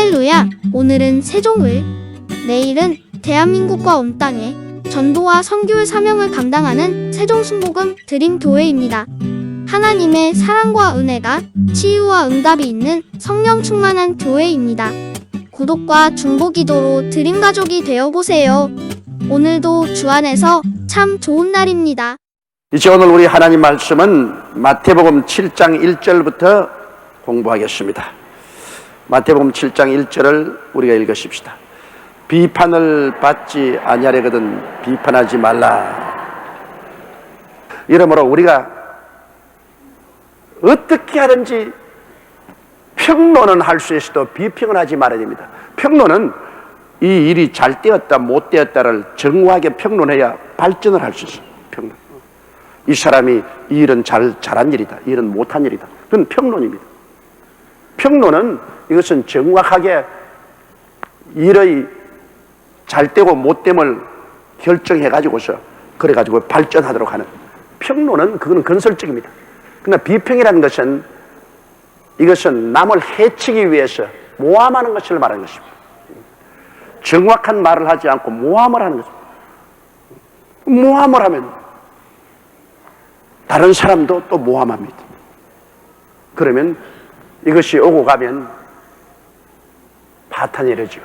할렐루야! 오늘은 세종을, 내일은 대한민국과 온 땅에 전도와 선교의 사명을 감당하는 세종순복음 드림교회입니다. 하나님의 사랑과 은혜가 치유와 응답이 있는 성령 충만한 교회입니다. 구독과 중보기도로 드림가족이 되어보세요. 오늘도 주 안에서 참 좋은 날입니다. 이제 오늘 우리 하나님 말씀은 마태복음 7장 1절부터 공부하겠습니다. 마태복음 7장 1절을 우리가 읽으십시다. 비판을 받지 아니하려거든 비판하지 말라. 이러므로 우리가 어떻게 하든지 평론은 할 수 있어도 비평을 하지 말아야 됩니다. 평론은 이 일이 잘 되었다 못 되었다를 정확하게 평론해야 발전을 할 수 있어요. 평론. 이 사람이 이 일은 잘한 일이다, 이 일은 못한 일이다. 그건 평론입니다. 평론은 이것은 정확하게 일의 잘되고 못됨을 결정해가지고서 그래가지고 발전하도록 하는 평론은 그거는 건설적입니다. 그러나 비평이라는 것은 이것은 남을 해치기 위해서 모함하는 것을 말하는 것입니다. 정확한 말을 하지 않고 모함을 하는 것입니다. 모함을 하면 다른 사람도 또 모함합니다. 그러면 이것이 오고 가면 파탄이 일어나죠.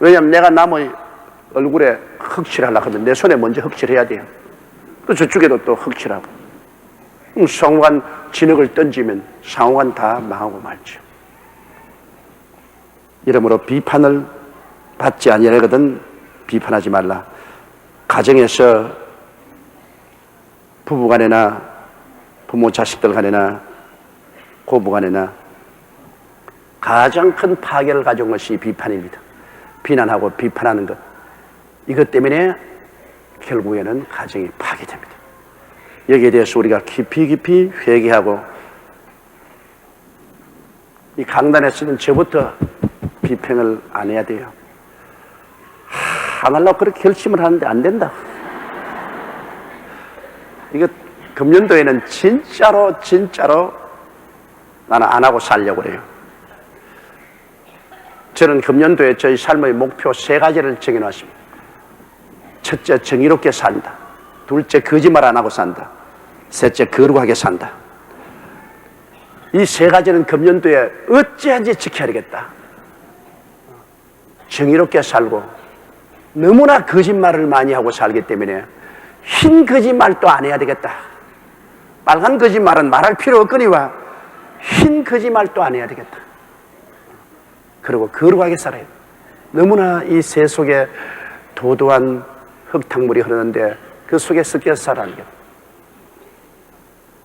왜냐하면 내가 남의 얼굴에 흑칠하려고 하면 내 손에 먼저 흑칠해야 돼요. 또 저쪽에도 또 흑칠하고. 상호간 진흙을 던지면 상호간 다 망하고 말죠. 이러므로 비판을 받지 아니하거든 비판하지 말라. 가정에서 부부간에나 부모 자식들 간에나 고부간에나 가장 큰 파괴를 가져온 것이 비판입니다. 비난하고 비판하는 것, 이것 때문에 결국에는 가정이 파괴됩니다. 여기에 대해서 우리가 깊이 회개하고, 이 강단에서는 저부터 비평을 안 해야 돼요. 안 하려고 그렇게 결심을 하는데 안 된다. 이거 금년도에는 진짜로 나는 안 하고 살려고 그래요. 저는 금년도에 저희 삶의 목표 3가지를 정해놨습니다. 첫째, 정의롭게 산다. 둘째, 거짓말 안 하고 산다. 셋째, 거룩하게 산다. 이 3가지는 금년도에 어찌한지 지켜야 되겠다. 정의롭게 살고, 너무나 거짓말을 많이 하고 살기 때문에 흰 거짓말도 안 해야 되겠다. 빨간 거짓말은 말할 필요 없거니와 흰 거짓말도 안 해야 되겠다. 그리고 거룩하게 살아야 돼. 너무나 이 새 속에 도도한 흙탕물이 흐르는데 그 속에 섞여 살아야 돼.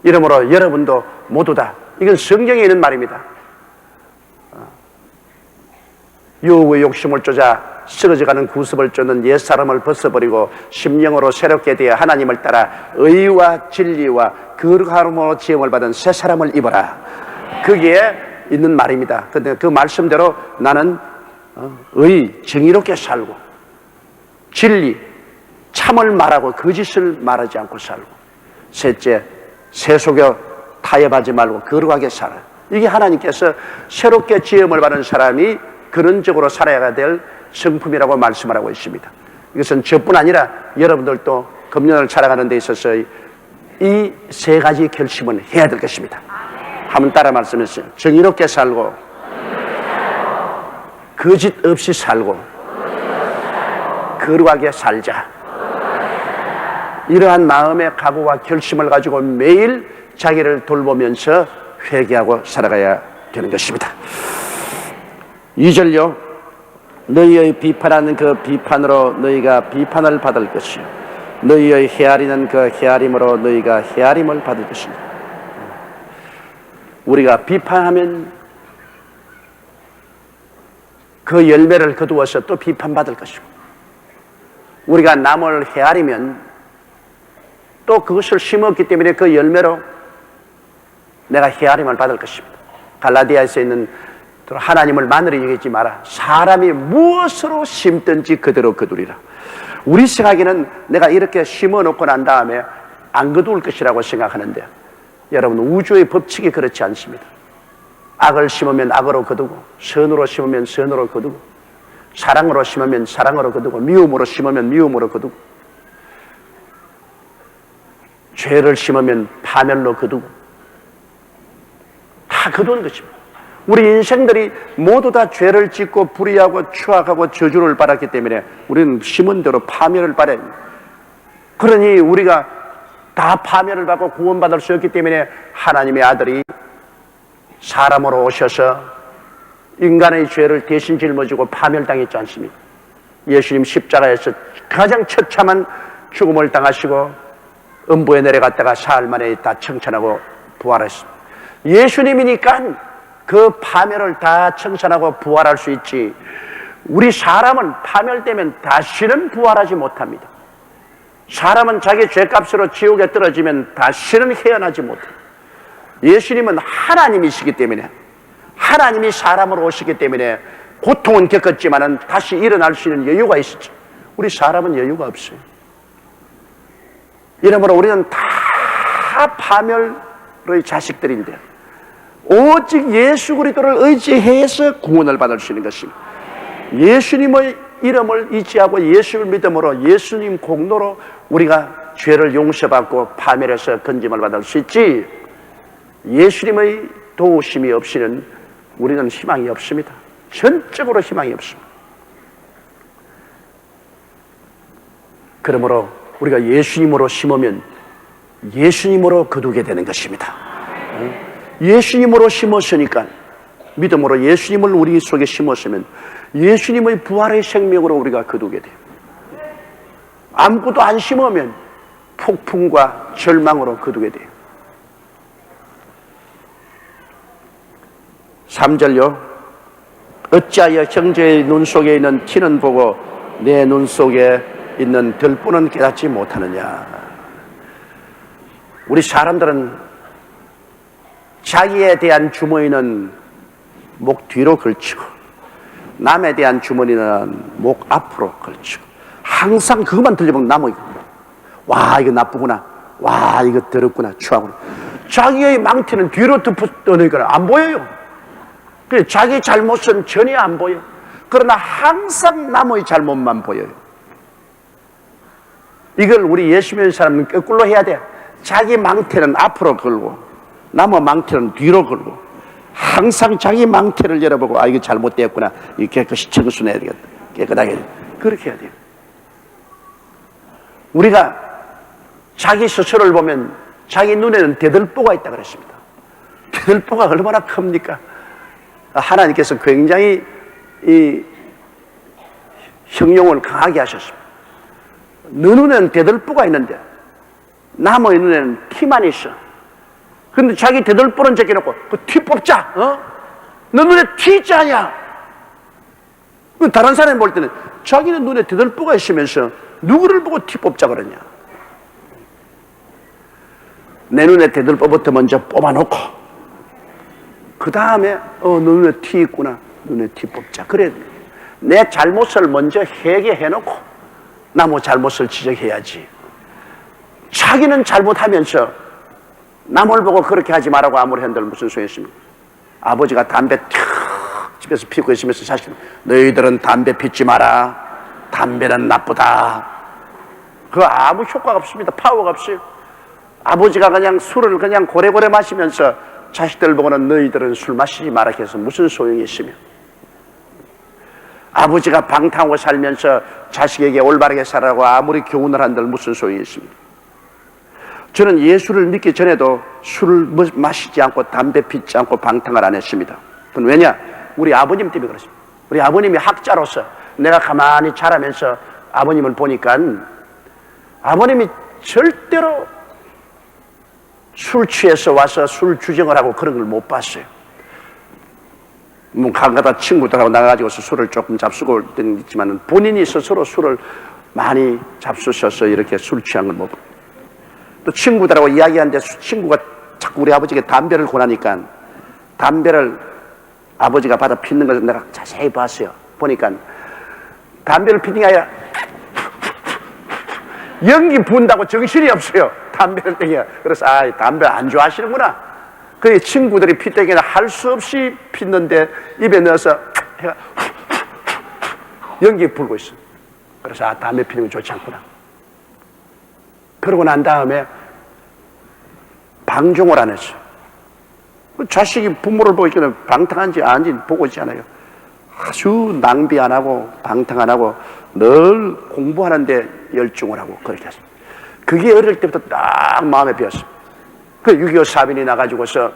이러므로 여러분도 모두 다, 이건 성경에 있는 말입니다. 유혹의 욕심을 쫓아 쓰러져가는 구습을 쫓는 옛사람을 벗어버리고 심령으로 새롭게 되어 하나님을 따라 의와 진리와 거룩함으로 지음을 받은 새 사람을 입어라. 그게 있는 말입니다. 근데 그 말씀대로 나는 정의롭게 살고, 진리, 참을 말하고 거짓을 말하지 않고 살고, 셋째, 새 속에 타협하지 말고 거룩하게 살아. 이게 하나님께서 새롭게 지음을 받은 사람이 근원적으로 살아야 될 성품이라고 말씀을 하고 있습니다. 이것은 저뿐 아니라 여러분들도 금년을 살아가는 데 있어서 이 3가지 결심은 해야 될 것입니다. 한번 따라 말씀하세요. 정의롭게 살고, 거짓 없이 살고, 거룩하게 살자. 이러한 마음의 각오와 결심을 가지고 매일 자기를 돌보면서 회개하고 살아가야 되는 것입니다. 2절요. 너희의 비판하는 그 비판으로 너희가 비판을 받을 것이요, 너희의 헤아리는 그 헤아림으로 너희가 헤아림을 받을 것입니다. 우리가 비판하면 그 열매를 거두어서 또 비판받을 것이고, 우리가 남을 헤아리면 또 그것을 심었기 때문에 그 열매로 내가 헤아림을 받을 것입니다. 갈라디아에서 있는 하나님을 마늘이 얘기하지 마라. 사람이 무엇으로 심든지 그대로 거두리라. 우리 생각에는 내가 이렇게 심어놓고 난 다음에 안 거둘 것이라고 생각하는데, 여러분, 우주의 법칙이 그렇지 않습니다. 악을 심으면 악으로 거두고, 선으로 심으면 선으로 거두고, 사랑으로 심으면 사랑으로 거두고, 미움으로 심으면 미움으로 거두고, 죄를 심으면 파멸로 거두고, 다 거두는 것입니다. 우리 인생들이 모두 다 죄를 짓고 불의하고 추악하고 저주를 받았기 때문에 우리는 심은 대로 파멸을 받아야 합니다. 그러니 우리가 다 파멸을 받고 구원받을 수 없기 때문에 하나님의 아들이 사람으로 오셔서 인간의 죄를 대신 짊어지고 파멸당했지 않습니까? 예수님 십자가에서 가장 처참한 죽음을 당하시고 음부에 내려갔다가 사흘 만에 다 청천하고 부활했습니다. 예수님이니까 그 파멸을 다 청산하고 부활할 수 있지, 우리 사람은 파멸되면 다시는 부활하지 못합니다. 사람은 자기 죄값으로 지옥에 떨어지면 다시는 헤어나지 못해요. 예수님은 하나님이시기 때문에, 하나님이 사람으로 오시기 때문에 고통은 겪었지만은 다시 일어날 수 있는 여유가 있었죠. 우리 사람은 여유가 없어요. 이러므로 우리는 다 파멸의 자식들인데 오직 예수 그리스도를 의지해서 구원을 받을 수 있는 것입니다. 예수님의 이름을 의지하고 예수를 믿음으로 예수님 공로로 우리가 죄를 용서받고 파멸해서 건짐을 받을 수 있지, 예수님의 도우심이 없이는 우리는 희망이 없습니다. 전적으로 희망이 없습니다. 그러므로 우리가 예수님으로 심으면 예수님으로 거두게 되는 것입니다. 예수님으로 심었으니까, 믿음으로 예수님을 우리 속에 심었으면 예수님의 부활의 생명으로 우리가 거두게 돼요. 아무것도 안 심으면 폭풍과 절망으로 거두게 돼요. 3절요. 어찌하여 형제의 눈 속에 있는 티는 보고 내 눈 속에 있는 들보는 깨닫지 못하느냐. 우리 사람들은 자기에 대한 주머니는 목 뒤로 걸치고 남에 대한 주머니는 목 앞으로 걸치고 항상 그것만 들려보면 남의, 와 이거 나쁘구나, 와 이거 더럽구나, 추하구나. 자기의 망태는 뒤로 덮어놓으니까 안 보여요. 그래서 자기 잘못은 전혀 안 보여. 그러나 항상 남의 잘못만 보여요. 이걸 우리 예수 믿는 사람은 거꾸로 해야 돼. 자기 망태는 앞으로 걸고 남의 망태는 뒤로 걸고 항상 자기 망태를 열어보고, 아 이거 잘못되었구나, 이거 깨끗이 청순해야 되겠다, 깨끗하게 해야 되겠다. 그렇게 해야 돼요. 우리가 자기 스스로를 보면 자기 눈에는 대들보가 있다 그랬습니다. 대들보가 얼마나 큽니까? 하나님께서 굉장히 이 형용을 강하게 하셨습니다. 너 눈에는 대들보가 있는데 남의 눈에는 티만 있어. 근데 자기 대들보는 제껴놓고 그 티 뽑자, 너 눈에 티 있지 않냐? 다른 사람이 볼 때는 자기는 눈에 대들보가 있으면서 누구를 보고 티 뽑자 그러냐? 내 눈에 대들보부터 먼저 뽑아놓고 그 다음에 너 눈에 티 있구나, 눈에 티 뽑자. 그래, 내 잘못을 먼저 회개해놓고 남의 잘못을 지적해야지. 자기는 잘못하면서 남을 보고 그렇게 하지 말라고 아무리 한들 무슨 소용이 있습니까? 아버지가 담배 탁 집에서 피우고 있으면서 사실 너희들은 담배 피지 마라, 담배는 나쁘다. 그거 아무 효과가 없습니다. 파워가 없어요. 아버지가 그냥 술을 그냥 고래고래 마시면서 자식들 보고는 너희들은 술 마시지 마라 해서 무슨 소용이 있으며, 아버지가 방탕하고 살면서 자식에게 올바르게 살라고 아무리 교훈을 한들 무슨 소용이 있습니까? 저는 예수를 믿기 전에도 술을 마시지 않고 담배 피지 않고 방탕을 안 했습니다. 그건 왜냐? 우리 아버님 때문에 그렇습니다. 우리 아버님이 학자로서 내가 가만히 자라면서 아버님을 보니까 아버님이 절대로 술 취해서 와서 술 주정을 하고 그런 걸 못 봤어요. 가가다 친구들하고 나가가지고서 술을 조금 잡수고 올 때는 있지만 본인이 스스로 술을 많이 잡수셔서 이렇게 술 취한 걸 못 봐요. 또 친구들하고 이야기하는데 친구가 자꾸 우리 아버지에게 담배를 권하니까 담배를 아버지가 받아 피는 것을 내가 자세히 봤어요. 보니까 담배를 피는 게 아니라 연기 부은다고 정신이 없어요. 담배를 땡겨. 그래서 담배 안 좋아하시는구나. 그 친구들이 피때기나 할 수 없이 폈는데 입에 넣어서 해가 연기 불고 있어. 그래서 아, 담배 피는 건 좋지 않구나. 그러고 난 다음에 방종을 안 했어. 자식이 부모를 보기 전에 방탕한지 아닌지 보고 있지 않아요. 아주 낭비 안 하고 방탕 안 하고 늘 공부하는데 열중을 하고 그렇게 했어. 그게 어릴 때부터 딱 마음에 배었어. 그 6.25 사변이 나가지고서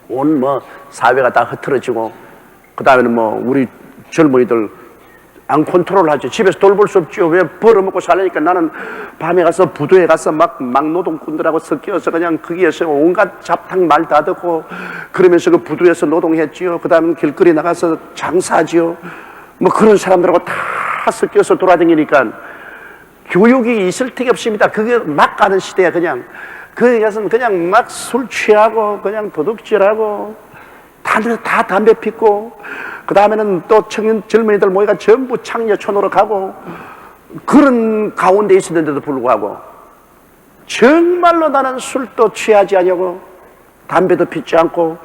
온 사회가 다 흐트러지고, 그 다음에는 우리 젊은이들 안 컨트롤 하죠. 집에서 돌볼 수 없죠. 왜 벌어먹고 살려니까 나는 밤에 가서 부두에 가서 막 노동꾼들하고 섞여서 그냥 거기에서 온갖 잡탕 말 다 듣고 그러면서 그 부두에서 노동했지요. 그 다음에 길거리 나가서 장사하지요. 그런 사람들하고 다 섞여서 돌아다니니까 교육이 있을 턱이 없습니다. 그게 막 가는 시대야. 그냥 거기 가서는 그냥 막 술 취하고 그냥 도둑질하고 다 담배 피고, 그 다음에는 또 젊은이들 모이가 전부 창녀촌으로 가고, 그런 가운데 있었는데도 불구하고 정말로 나는 술도 취하지 않냐고 담배도 피지 않고,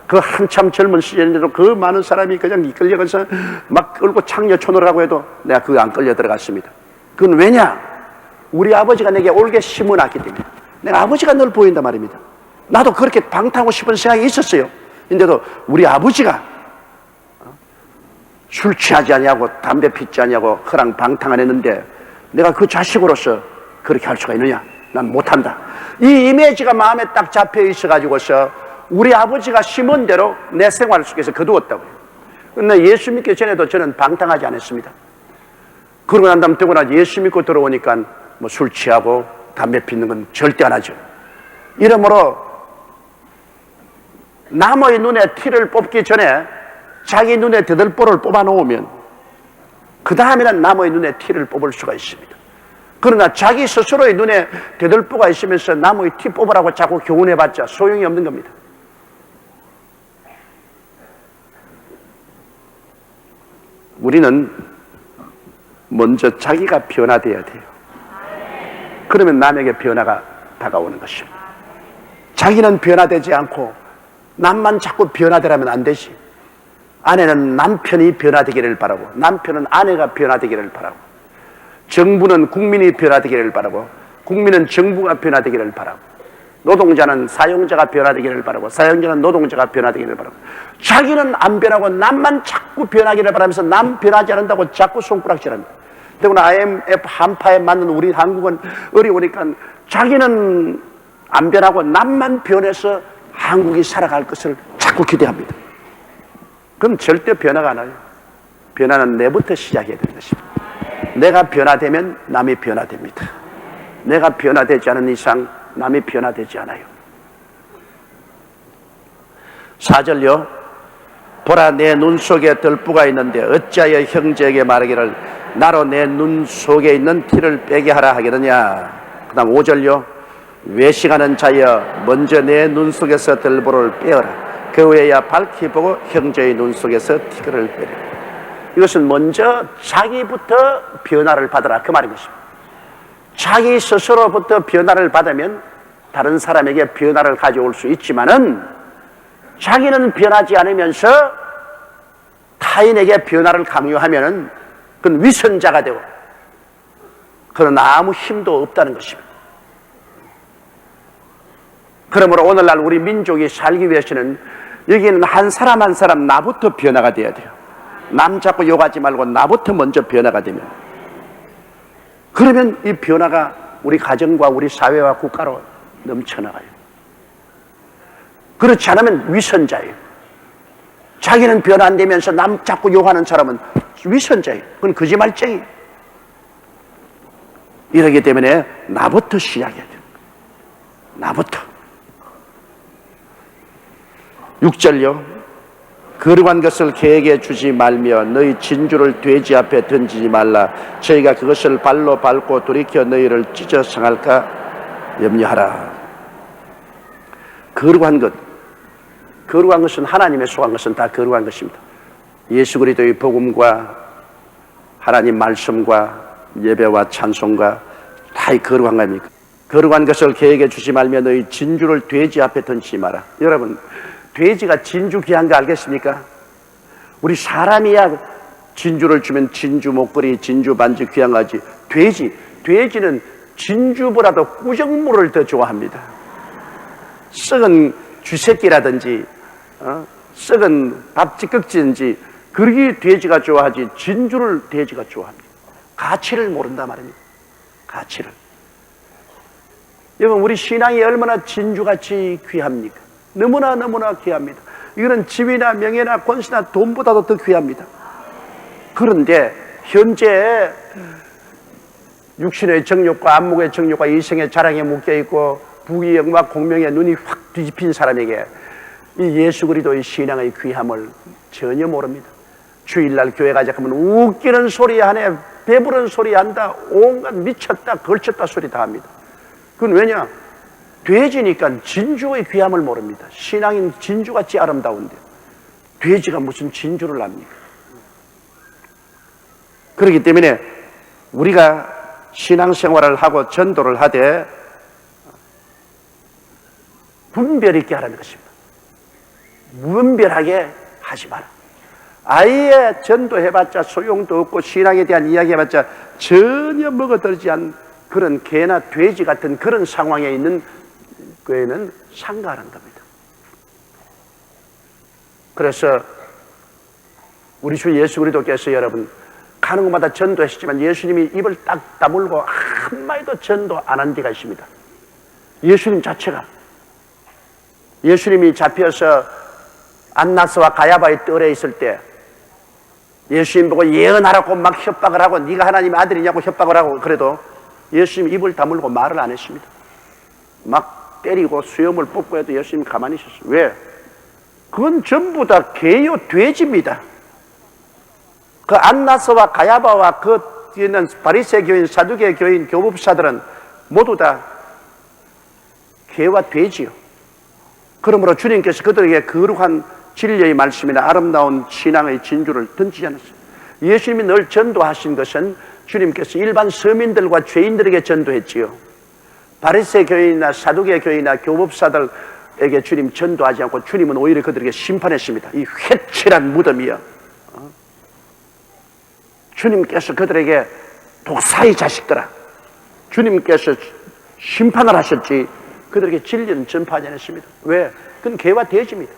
그 한참 젊은 시절인데도 그 많은 사람이 그냥 이끌려가서 막 끌고 창녀촌으로 가고 해도 내가 그거 안 끌려 들어갔습니다. 그건 왜냐? 우리 아버지가 내게 옳게 심어놨기 때문에. 내가 아버지가 늘 보인단 말입니다. 나도 그렇게 방탕하고 싶은 생각이 있었어요. 근데도 우리 아버지가 술 취하지 않냐고 담배 피지 않냐고 그랑 방탕 안 했는데 내가 그 자식으로서 그렇게 할 수가 있느냐? 난 못한다. 이 이미지가 마음에 딱 잡혀 있어가지고서 우리 아버지가 심은 대로 내 생활 속에서 거두었다고요. 근데 예수 믿기 전에도 저는 방탕하지 않았습니다. 그러고 난 다음 되고 나서 예수 믿고 들어오니까 술 취하고 담배 피는 건 절대 안 하죠. 이러므로 남의 눈에 티를 뽑기 전에 자기 눈에 대들보를 뽑아 놓으면 그 다음에는 남의 눈에 티를 뽑을 수가 있습니다. 그러나 자기 스스로의 눈에 대들보가 있으면서 남의 티 뽑으라고 자꾸 교훈해봤자 소용이 없는 겁니다. 우리는 먼저 자기가 변화되어야 돼요. 그러면 남에게 변화가 다가오는 것입니다. 자기는 변화되지 않고 남만 자꾸 변화되라면 안 되지. 아내는 남편이 변화되기를 바라고, 남편은 아내가 변화되기를 바라고, 정부는 국민이 변화되기를 바라고, 국민은 정부가 변화되기를 바라고, 노동자는 사용자가 변화되기를 바라고, 사용자는 노동자가 변화되기를 바라고, 자기는 안 변하고 남만 자꾸 변하기를 바라면서 남 변하지 않는다고 자꾸 손가락질합니다. 더구나 IMF 한파에 맞는 우리 한국은 어려우니까 자기는 안 변하고 남만 변해서 한국이 살아갈 것을 자꾸 기대합니다. 그럼 절대 변화가 안 와요. 변화는 내부터 시작해야 되는 것입니다. 내가 변화되면 남이 변화됩니다. 내가 변화되지 않은 이상 남이 변화되지 않아요. 4절요. 보라, 내 눈 속에 들보가 있는데 어찌하여 형제에게 말하기를 나로 내 눈 속에 있는 티를 빼게 하라 하겠느냐. 그 다음 5절요. 외식하는 자여 먼저 내 눈 속에서 들보를 빼어라. 그 후에야 밝히 보고 형제의 눈 속에서 티를 빼라. 이것은 먼저 자기부터 변화를 받으라 그 말인 것입니다. 자기 스스로부터 변화를 받으면 다른 사람에게 변화를 가져올 수 있지만은 자기는 변하지 않으면서 타인에게 변화를 강요하면은 그건 위선자가 되고 그런 아무 힘도 없다는 것입니다. 그러므로 오늘날 우리 민족이 살기 위해서는 여기는 한 사람 한 사람 나부터 변화가 돼야 돼요. 남 자꾸 욕하지 말고 나부터 먼저 변화가 되면, 그러면 이 변화가 우리 가정과 우리 사회와 국가로 넘쳐나가요. 그렇지 않으면 위선자예요. 자기는 변화 안 되면서 남 자꾸 욕하는 사람은 위선자예요. 그건 거짓말쟁이에요. 이러기 때문에 나부터 시작해야 돼요. 나부터. 6절요. 거룩한 것을 개에게 주지 말며 너희 진주를 돼지 앞에 던지지 말라. 저희가 그것을 발로 밟고 돌이켜 너희를 찢어 상할까 염려하라. 거룩한 것. 거룩한 것은 하나님의 속한 것은 다 거룩한 것입니다. 예수 그리스도의 복음과 하나님 말씀과 예배와 찬송과 다 거룩한 겁니까? 거룩한 것을 계획해 주지 말며 너희 진주를 돼지 앞에 던지지 마라. 여러분, 돼지가 진주 귀한 거 알겠습니까? 우리 사람이야 진주를 주면 진주 목걸이, 진주 반지 귀한 거지. 돼지는 진주보다도 꾸정물을 더 좋아합니다. 썩은 쥐새끼라든지 썩은 밥 찌꺼기든지 그러기 돼지가 좋아하지 진주를 돼지가 좋아합니다. 가치를 모른다 말입니다. 가치를. 여러분, 우리 신앙이 얼마나 진주같이 귀합니까? 너무나 귀합니다. 이거는 집이나 명예나 권세나 돈보다도 더 귀합니다. 그런데 현재 육신의 정욕과 안목의 정욕과 이생의 자랑에 묶여있고 부귀 영화 공명에 눈이 확 뒤집힌 사람에게 이 예수 그리스도의 신앙의 귀함을 전혀 모릅니다. 주일날 교회 가자 하면 웃기는 소리 하네, 배부른 소리 한다, 온갖 미쳤다 걸쳤다 소리 다 합니다. 그건 왜냐? 돼지니까 진주의 귀함을 모릅니다. 신앙인 진주같이 아름다운데 돼지가 무슨 진주를 압니까? 그렇기 때문에 우리가 신앙생활을 하고 전도를 하되 분별 있게 하라는 것입니다. 무분별하게 하지 마라. 아예 전도해봤자 소용도 없고 신앙에 대한 이야기해봤자 전혀 먹어들지 않은 그런 개나 돼지 같은 그런 상황에 있는 교회는 상가하는 겁니다. 그래서 우리 주 예수 그리스도께서 여러분 가는 곳마다 전도하시지만 예수님이 입을 딱 다물고 한마디도 전도 안 한 데가 있습니다. 예수님 자체가 예수님이 잡혀서 안나스와 가야바의 뜰에 있을 때 예수님 보고 예언하라고 막 협박을 하고 네가 하나님의 아들이냐고 협박을 하고 그래도 예수님 입을 다물고 말을 안 했습니다. 막 때리고 수염을 뽑고 해도 예수님 가만히 있었어요. 왜? 그건 전부 다 개요 돼지입니다. 그 안나스와 가야바와 그 뒤에 있는 바리새 교인, 사두개 교인, 교법사들은 모두 다 개와 돼지요. 그러므로 주님께서 그들에게 거룩한 진리의 말씀이나 아름다운 신앙의 진주를 던지지 않았어요. 예수님이 늘 전도하신 것은 주님께서 일반 서민들과 죄인들에게 전도했지요. 바리새 교인이나 사두개 교인이나 교법사들에게 주님 전도하지 않고 주님은 오히려 그들에게 심판했습니다. 이 회칠한 무덤이여. 주님께서 그들에게 독사의 자식들아, 주님께서 심판을 하셨지 그들에게 진리는 전파하지 않았습니다. 왜? 그건 개와 돼지입니다.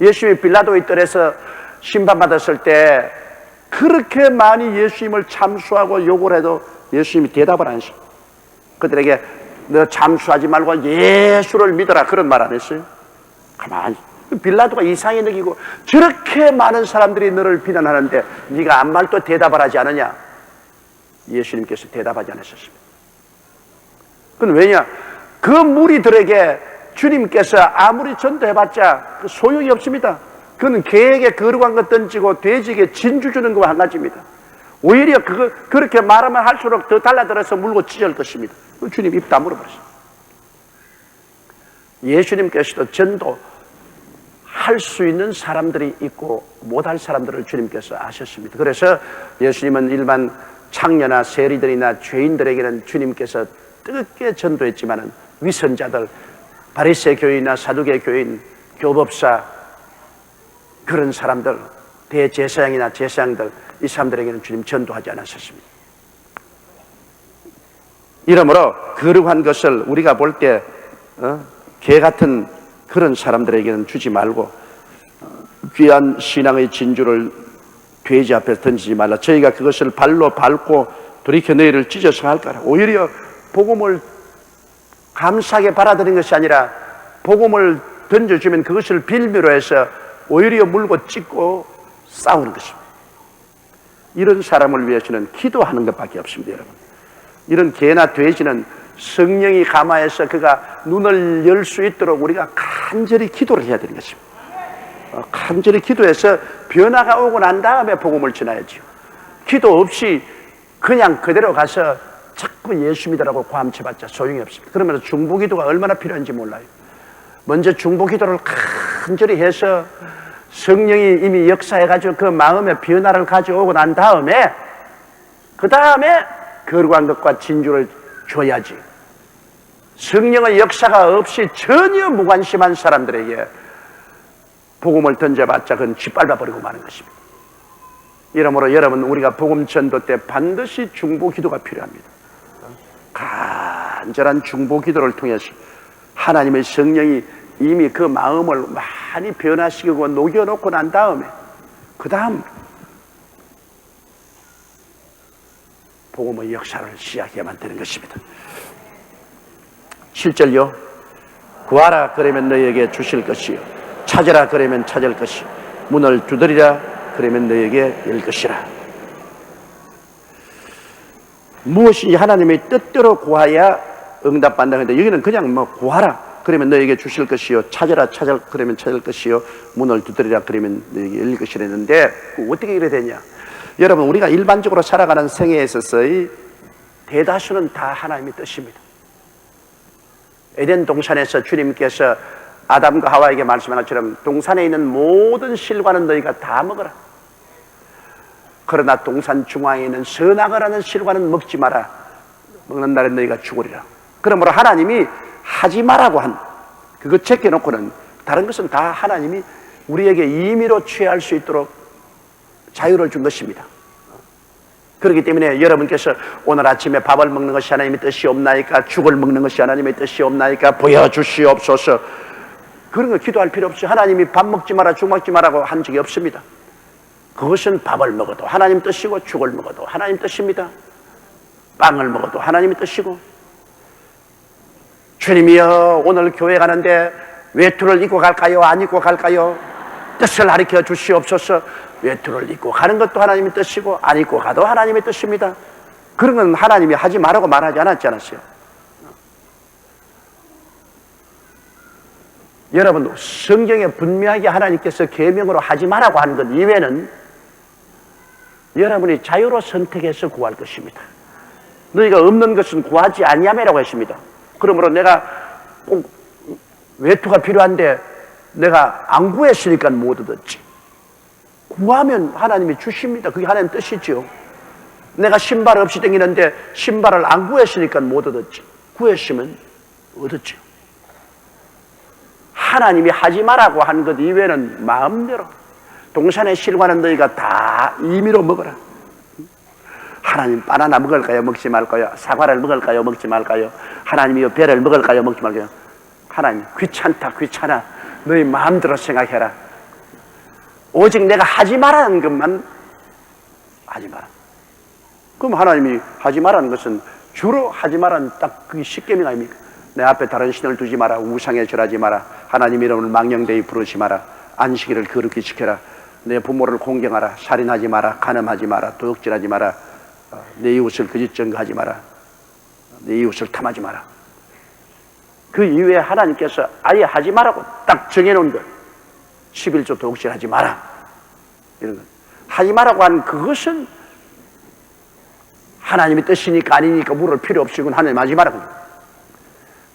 예수님이 빌라도의 뜰에서 심판받았을 때 그렇게 많이 예수님을 참수하고 욕을 해도 예수님이 대답을 안 했어요. 그들에게 너 참수하지 말고 예수를 믿어라 그런 말 안 했어요. 가만히 빌라도가 이상히 느끼고 저렇게 많은 사람들이 너를 비난하는데 네가 아무 말도 대답을 하지 않느냐? 예수님께서 대답하지 않으셨습니다. 그건 왜냐? 그 무리들에게 주님께서 아무리 전도해봤자 소용이 없습니다. 그건 개에게 거룩한 것 던지고 돼지에게 진주 주는 것과 한 가지입니다. 오히려 그렇게 말하면 할수록 더 달라들어서 물고 찢을 것입니다. 주님 입 다물어 버렸어요. 예수님께서도 전도할 수 있는 사람들이 있고 못할 사람들을 주님께서 아셨습니다. 그래서 예수님은 일반 창녀나 세리들이나 죄인들에게는 주님께서 뜨겁게 전도했지만은 위선자들, 바리새 교인이나 사두개 교인, 교법사 그런 사람들, 대제사장이나 제사장들 이 사람들에게는 주님 전도하지 않으셨습니다. 이러므로 거룩한 것을 우리가 볼 때 개 같은 그런 사람들에게는 주지 말고 귀한 신앙의 진주를 돼지 앞에 던지지 말라. 저희가 그것을 발로 밟고 돌이켜 너희를 찢어서 할까라. 오히려 복음을 감사하게 받아들인 것이 아니라 복음을 던져주면 그것을 빌미로 해서 오히려 물고 찢고 싸우는 것입니다. 이런 사람을 위해서는 기도하는 것밖에 없습니다. 여러분, 이런 개나 돼지는 성령이 감화해서 그가 눈을 열 수 있도록 우리가 간절히 기도를 해야 되는 것입니다. 간절히 기도해서 변화가 오고 난 다음에 복음을 전해야죠. 기도 없이 그냥 그대로 가서 자꾸 예수 믿으라고 고함쳐봤자 소용이 없습니다. 그러면 중보기도가 얼마나 필요한지 몰라요. 먼저 중보기도를 간절히 해서 성령이 이미 역사해가지고 그 마음의 변화를 가져오고 난 다음에 그 다음에 거룩한 것과 진주를 줘야지. 성령의 역사가 없이 전혀 무관심한 사람들에게 복음을 던져봤자 그건 짓밟아버리고 마는 것입니다. 이러므로 여러분, 우리가 복음 전도 때 반드시 중보 기도가 필요합니다. 간절한 중보 기도를 통해서 하나님의 성령이 이미 그 마음을 많이 변화시키고 녹여놓고 난 다음에 그 다음 복음의 역사를 시작해야만 되는 것입니다. 7절요. 구하라 그러면 너희에게 주실 것이요 찾으라 그러면 찾을 것이요 문을 두드리라 그러면 너희에게 열 것이라. 무엇이 하나님의 뜻대로 구하야 응답받는다. 여기는 그냥 뭐 구하라 그러면 너희에게 주실 것이요 찾으라 그러면 찾을 것이요 문을 두드리라 그러면 너희에게 열릴 것이라 했는데 어떻게 이래 되냐. 여러분, 우리가 일반적으로 살아가는 생애에 있어서의 대다수는 다 하나님의 뜻입니다. 에덴 동산에서 주님께서 아담과 하와에게 말씀한 것처럼 동산에 있는 모든 실과는 너희가 다 먹어라. 그러나 동산 중앙에 있는 선악을 하는 실과는 먹지 마라. 먹는 날에 너희가 죽으리라. 그러므로 하나님이 하지 마라고 한 그거 제껴놓고는 다른 것은 다 하나님이 우리에게 임의로 취할 수 있도록 자유를 준 것입니다. 그렇기 때문에 여러분께서 오늘 아침에 밥을 먹는 것이 하나님의 뜻이 없나이까, 죽을 먹는 것이 하나님의 뜻이 없나이까, 보여주시옵소서, 그런 거 기도할 필요 없어요. 하나님이 밥 먹지 마라, 죽 먹지 마라고 한 적이 없습니다. 그것은 밥을 먹어도 하나님 뜻이고, 죽을 먹어도 하나님 뜻입니다. 빵을 먹어도 하나님의 뜻이고. 주님이여, 오늘 교회 가는데 외투를 입고 갈까요? 안 입고 갈까요? 뜻을 가르쳐 주시옵소서. 외투를 입고 가는 것도 하나님의 뜻이고, 안 입고 가도 하나님의 뜻입니다. 그런 건 하나님이 하지 말라고 말하지 않았지 않았어요? 여러분, 성경에 분명하게 하나님께서 계명으로 하지 말라고 하는 것 이외에는 여러분이 자유로 선택해서 구할 것입니다. 너희가 없는 것은 구하지 아니하매라고 했습니다. 그러므로 내가 꼭 외투가 필요한데 내가 안 구했으니까 못 얻었지. 구하면 하나님이 주십니다. 그게 하나님 뜻이죠. 내가 신발 없이 다니는데 신발을 안 구했으니까 못 얻었지. 구했으면 얻었죠. 하나님이 하지 말라고 한 것 이외에는 마음대로 동산의 실과는 너희가 다 임의로 먹어라. 하나님 바나나 먹을까요? 먹지 말까요? 사과를 먹을까요? 먹지 말까요? 하나님이 배를 먹을까요? 먹지 말까요? 하나님 귀찮다, 귀찮아. 너희 마음대로 생각해라. 오직 내가 하지 말라는 것만 하지 마라. 그럼 하나님이 하지 말라는 것은 주로 하지 말라는 딱 그게 십계명 아닙니까? 내 앞에 다른 신을 두지 마라. 우상에 절하지 마라. 하나님 이름을 망령되이 부르지 마라. 안식일을 거룩히 지켜라. 내 부모를 공경하라. 살인하지 마라. 간음하지 마라. 도둑질하지 마라. 내 이웃을 거짓 증거하지 마라. 내 이웃을 탐하지 마라. 그 이후에 하나님께서 아예 하지 말라고 딱 정해놓은 것. 11조 도둑질하지 마라. 이런 것. 하지 말라고 한 그것은 하나님의 뜻이니까 아니니까 물을 필요 없이 그건 하나님 하지 마라고.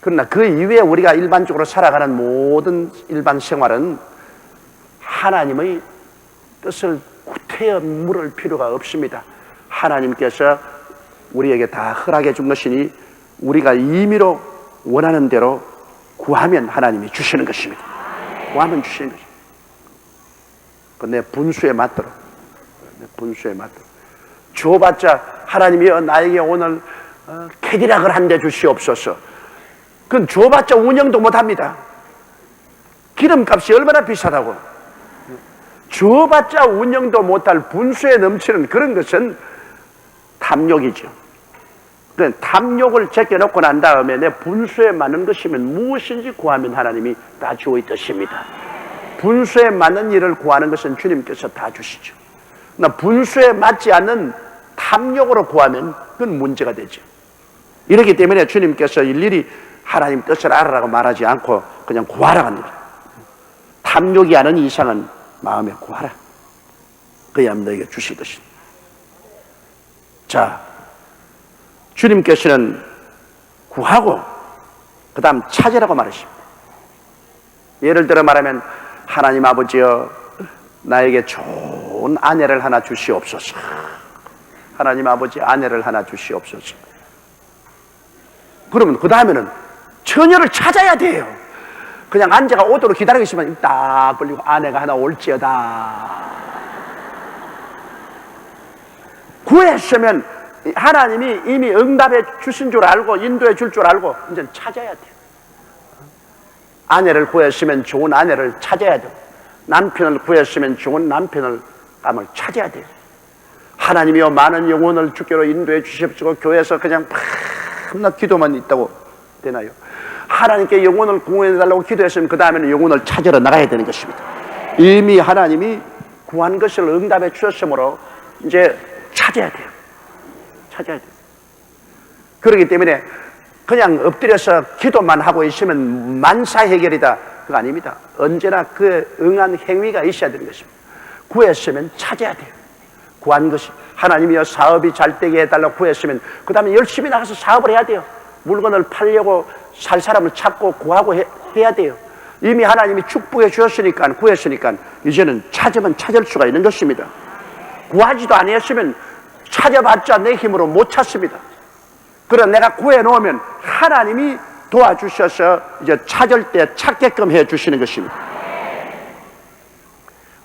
그러나 그 이후에 우리가 일반적으로 살아가는 모든 일반 생활은 하나님의 뜻을 구태여 물을 필요가 없습니다. 하나님께서 우리에게 다 허락해 준 것이니 우리가 임의로 원하는 대로 구하면 하나님이 주시는 것입니다. 구하면 주시는 것입니다. 내 분수에 맞도록, 내 분수에 맞도록 줘봤자 하나님이여 나에게 오늘 캐디락을 한 대 주시옵소서. 그건 줘봤자 운영도 못합니다. 기름값이 얼마나 비싸다고. 줘봤자 운영도 못할 분수에 넘치는 그런 것은 탐욕이죠. 탐욕을 제껴놓고 난 다음에 내 분수에 맞는 것이면 무엇인지 구하면 하나님이 다 주어 있듯입니다. 분수에 맞는 일을 구하는 것은 주님께서 다 주시죠. 그러나 분수에 맞지 않는 탐욕으로 구하면 그건 문제가 되죠. 이렇기 때문에 주님께서 일일이 하나님 뜻을 알아라고 말하지 않고 그냥 구하라고 합니다. 탐욕이 아는 이상은 마음에 구하라. 그야 너에게 주실 것이다. 자, 주님께서는 구하고 그 다음 찾으라고 말하십니다. 예를 들어 말하면 하나님 아버지여 나에게 좋은 아내를 하나 주시옵소서. 하나님 아버지 아내를 하나 주시옵소서. 그러면 그 다음에는 처녀를 찾아야 돼요. 그냥 앉아가 오도록 기다리고 있으면 딱 걸리고 아내가 하나 올지어다. 구했으면 하나님이 이미 응답해 주신 줄 알고 인도해 줄 줄 알고 이제 찾아야 돼요. 아내를 구했으면 좋은 아내를 찾아야 돼요. 남편을 구했으면 좋은 남편을 찾아야 돼요. 하나님이여 많은 영혼을 주께로 인도해 주십시오. 교회에서 그냥 밤낮 기도만 있다고 되나요? 하나님께 영혼을 구해달라고 기도했으면 그 다음에는 영혼을 찾으러 나가야 되는 것입니다. 이미 하나님이 구한 것을 응답해 주셨으므로 이제 찾아야 돼요. 찾아야 돼요. 그렇기 때문에 그냥 엎드려서 기도만 하고 있으면 만사 해결이다. 그거 아닙니다. 언제나 그 응한 행위가 있어야 되는 것입니다. 구했으면 찾아야 돼요. 구한 것이 하나님이여 사업이 잘 되게 해달라고 구했으면 그 다음에 열심히 나가서 사업을 해야 돼요. 물건을 팔려고 살 사람을 찾고 구하고 해야 돼요. 이미 하나님이 축복해 주셨으니까 구했으니까 이제는 찾으면 찾을 수가 있는 것입니다. 구하지도 아니했으면 찾아봤자 내 힘으로 못 찾습니다. 그러나 내가 구해놓으면 하나님이 도와주셔서 이제 찾을 때 찾게끔 해주시는 것입니다.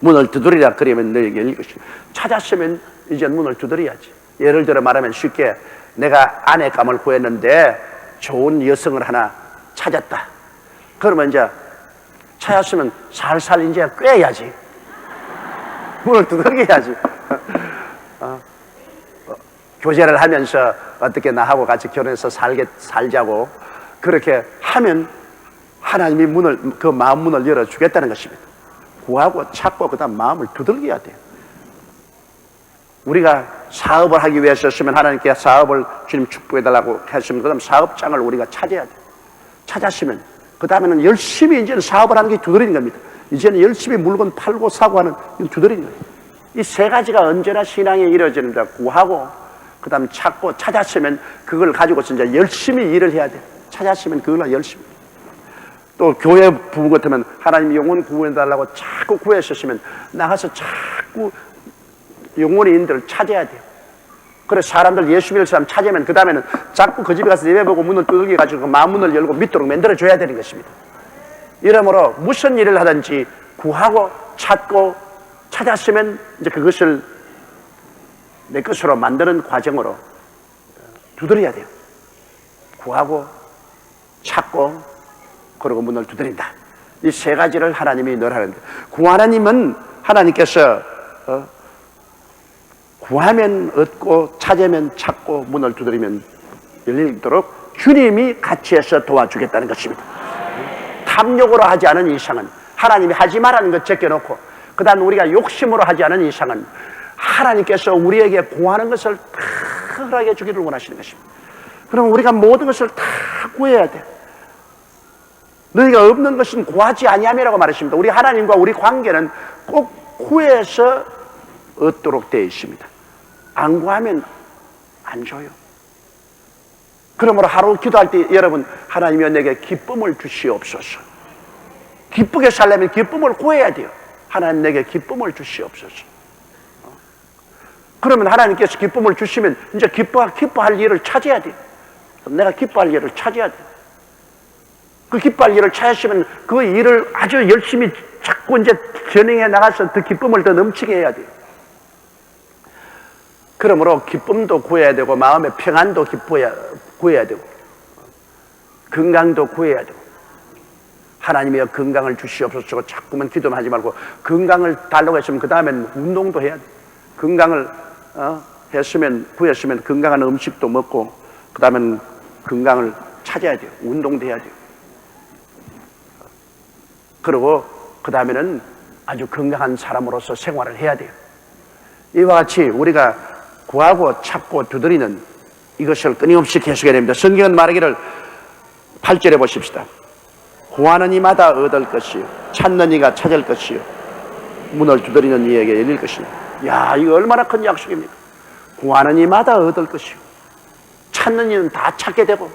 문을 두드리라 그러면 너에게 열릴 것입니다. 찾았으면 이제 문을 두드려야지. 예를 들어 말하면 쉽게 내가 아내감을 구했는데 좋은 여성을 하나 찾았다. 그러면 이제 찾았으면 살살 이제 꿰야지. 문을 두드려야지. 교제를 하면서 어떻게 나하고 같이 결혼해서 살자고 그렇게 하면 하나님이 그 마음 문을 열어주겠다는 것입니다. 구하고 찾고 그 다음 마음을 두들겨야 돼요. 우리가 사업을 하기 위해서였으면 하나님께 사업을 주님 축복해달라고 했으면 그 다음 사업장을 우리가 찾아야 돼요. 찾았으면 그 다음에는 열심히 이제는 사업을 하는 게 두드리는 겁니다. 이제는 열심히 물건 팔고 사고 하는 게 두드리는 거예요. 이 세 가지가 언제나 신앙에 이루어집니다. 구하고 그 다음 찾고 찾았으면 그걸 가지고 진짜 열심히 일을 해야 돼요. 찾았으면 그걸로 열심히. 또 교회 부부 같으면 하나님 영혼 구해달라고 자꾸 구했었으면 나가서 자꾸 영혼의 인들을 찾아야 돼요. 그래서 사람들 예수 믿을 사람 찾으면 그 다음에는 자꾸 그 집에 가서 예배보고 문을 두들겨 가지고 마음 문을 열고 믿도록 만들어줘야 되는 것입니다. 이러므로 무슨 일을 하든지 구하고 찾고 찾았으면 이제 그것을 내 것으로 만드는 과정으로 두드려야 돼요. 구하고 찾고 그리고 문을 두드린다. 이 세 가지를 하나님이 늘 하는데 구하나님은 하나님께서 구하면 얻고 찾으면 찾고 문을 두드리면 열리도록 주님이 같이 해서 도와주겠다는 것입니다. 탐욕으로 하지 않은 이상은 하나님이 하지 말라는 것 제껴놓고 그 다음 우리가 욕심으로 하지 않은 이상은 하나님께서 우리에게 구하는 것을 다 허락해 주기를 원하시는 것입니다. 그럼 우리가 모든 것을 다 구해야 돼. 너희가 없는 것은 구하지 아니함이라고 말했습니다. 우리 하나님과 우리 관계는 꼭 구해서 얻도록 되어 있습니다. 안 구하면 안 줘요. 그러므로 하루 기도할 때 여러분 하나님이여 내게 기쁨을 주시옵소서. 기쁘게 살려면 기쁨을 구해야 돼요. 하나님 내게 기쁨을 주시옵소서. 그러면 하나님께서 기쁨을 주시면 이제 기뻐할 일을 찾아야 돼요. 내가 기뻐할 일을 찾아야 돼요. 그 기뻐할 일을 찾으시면 그 일을 아주 열심히 자꾸 이제 전행해 나가서 더 기쁨을 더 넘치게 해야 돼요. 그러므로 기쁨도 구해야 되고 마음의 평안도 구해야 되고 건강도 구해야 되고 하나님이여 건강을 주시옵소서. 자꾸만 기도만 하지 말고 건강을 달라고 했으면 그 다음엔 운동도 해야 돼요. 건강을 구했으면 건강한 음식도 먹고 그 다음엔 건강을 찾아야 돼요. 운동도 해야 돼요. 그리고 그 다음에는 아주 건강한 사람으로서 생활을 해야 돼요. 이와 같이 우리가 구하고 찾고 두드리는 이것을 끊임없이 계속해야 됩니다. 성경은 말하기를 8절에 보십시다. 구하는 이마다 얻을 것이요 찾는 이가 찾을 것이요 문을 두드리는 이에게 열릴 것이요. 야, 이거 얼마나 큰 약속입니까? 구하는 이마다 얻을 것이요 찾는 이는 다 찾게 되고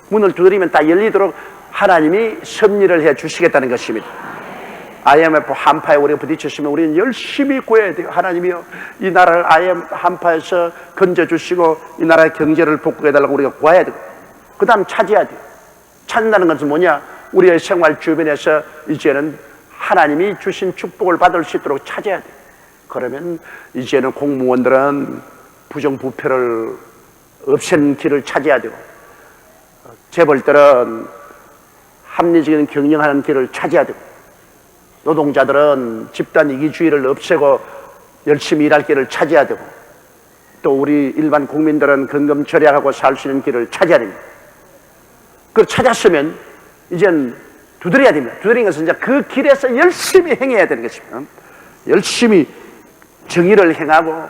문을 두드리면 다 열리도록 하나님이 섭리를 해 주시겠다는 것입니다. IMF 한파에 우리가 부딪혔으면 우리는 열심히 구해야 돼요. 하나님이요, 이 나라를 IMF 한파에서 건져주시고 이 나라의 경제를 복구해달라고 우리가 구해야 되고 그 다음 찾아야 돼요. 찾는다는 것은 뭐냐? 우리의 생활 주변에서 이제는 하나님이 주신 축복을 받을 수 있도록 찾아야 돼. 그러면 이제는 공무원들은 부정부패를 없애는 길을 찾아야 되고, 재벌들은 합리적인 경영하는 길을 찾아야 되고, 노동자들은 집단 이기주의를 없애고 열심히 일할 길을 찾아야 되고, 또 우리 일반 국민들은 근검 절약하고 살 수 있는 길을 찾아야 됩니다. 그걸 찾았으면 이젠 두드려야 됩니다. 두드리는 것은 이제 그 길에서 열심히 행해야 되는 것입니다. 열심히 정의를 행하고,